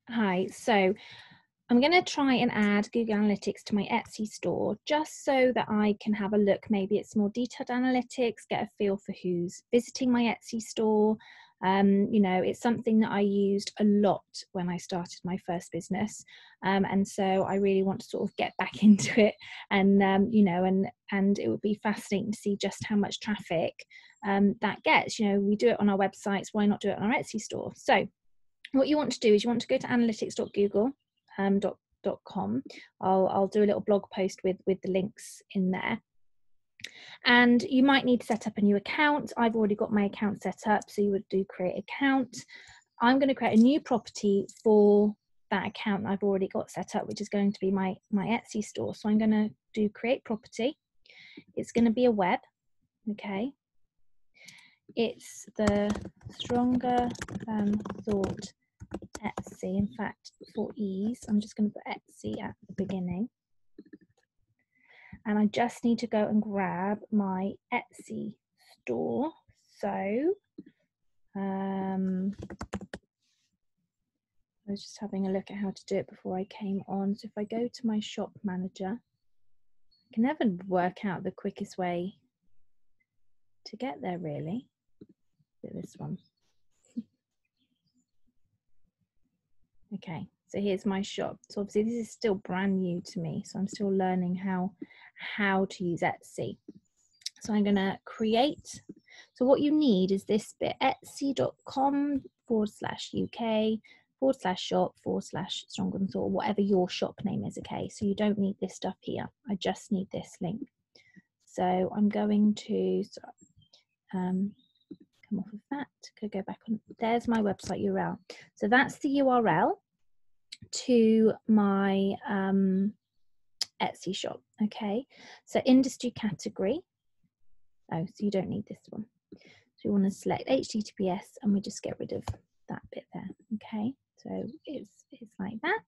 Hi, so I'm going to try and add Google Analytics to my Etsy store just so that I can have a look. Maybe it's more detailed analytics, get a feel for who's visiting my Etsy store. It's something that I used a lot when I started my first business. And so I really want to sort of get back into it and it would be fascinating to see just how much traffic that gets. We do it on our websites. Why not do it on our Etsy store? So what you want to do is you want to go to analytics.google.com. I'll do a little blog post with the links in there. And you might need to set up a new account. I've already got my account set up, so you would do create account. I'm going to create a new property for that account I've already got set up, which is going to be my Etsy store. So I'm going to do create property. It's going to be a web, okay? It's the Stronger Than Thought Etsy. In fact, for ease, I'm just going to put Etsy at the beginning. And I just need to go and grab my Etsy store. So I was just having a look at how to do it before I came on. So if I go to my shop manager, I can never work out the quickest way to get there, really. This one. Okay, so here's my shop. So obviously this is still brand new to me, so I'm still learning how to use Etsy. So I'm going to create. So what you need is this bit, etsy.com/UK/shop/Stronger Than Thought, whatever your shop name is, okay? So you don't need this stuff here. I just need this link. So I'm going to come off of that, could go back on. There's my website URL. So that's the URL to my Etsy shop, okay? So industry category. Oh, so you don't need this one. So you want to select HTTPS and we just get rid of that bit there, okay? So it's like that.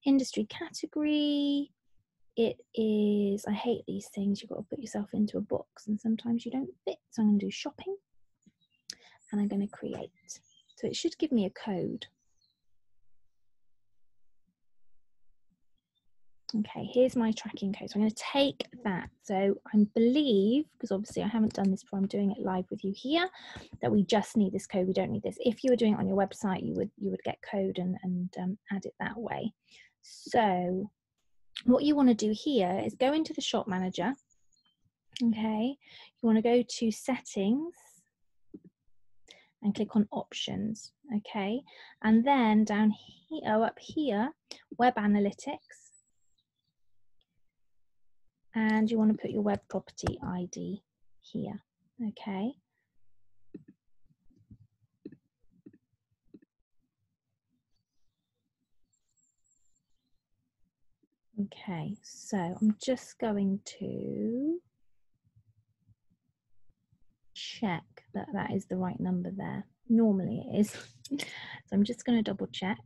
Industry category, it is, I hate these things, you've got to put yourself into a box and sometimes you don't fit. So I'm going to do shopping and I'm going to create. So it should give me a code. Okay, here's my tracking code. So I'm going to take that. So I believe, because obviously I haven't done this before, I'm doing it live with you here, that we just need this code. We don't need this. If you were doing it on your website, you would get code and add it that way. So what you want to do here is go into the shop manager. Okay, you want to go to settings and click on options. Okay, and then down here, up here, web analytics. And you want to put your web property ID here, okay? Okay, so I'm just going to check that that is the right number there. Normally it is. So I'm just going to double check.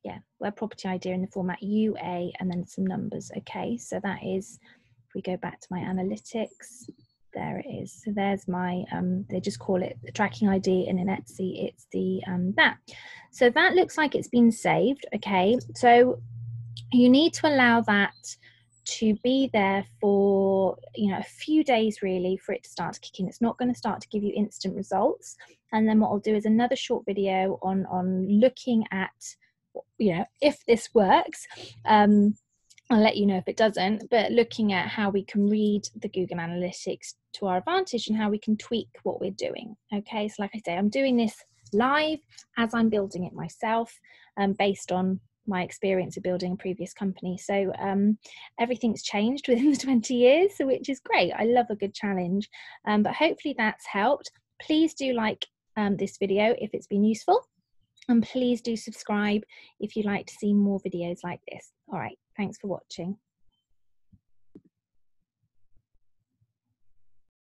Yeah, web property ID in the format UA and then some numbers. Okay, so that is, if we go back to my analytics, there it is. So there's my, they just call it the tracking ID, and in Etsy, it's the that. So that looks like it's been saved. Okay, so you need to allow that to be there for a few days really for it to start to kick in. It's not going to start to give you instant results. And then what I'll do is another short video on looking at if this works. I'll let you know if it doesn't, but looking at how we can read the Google Analytics to our advantage and how we can tweak what we're doing. Okay, so like I say, I'm doing this live as I'm building it myself, based on my experience of building a previous company. So everything's changed within the 20 years, which is great. I love a good challenge, but hopefully that's helped. Please do like this video if it's been useful. And please do subscribe if you'd like to see more videos like this. All right, thanks for watching.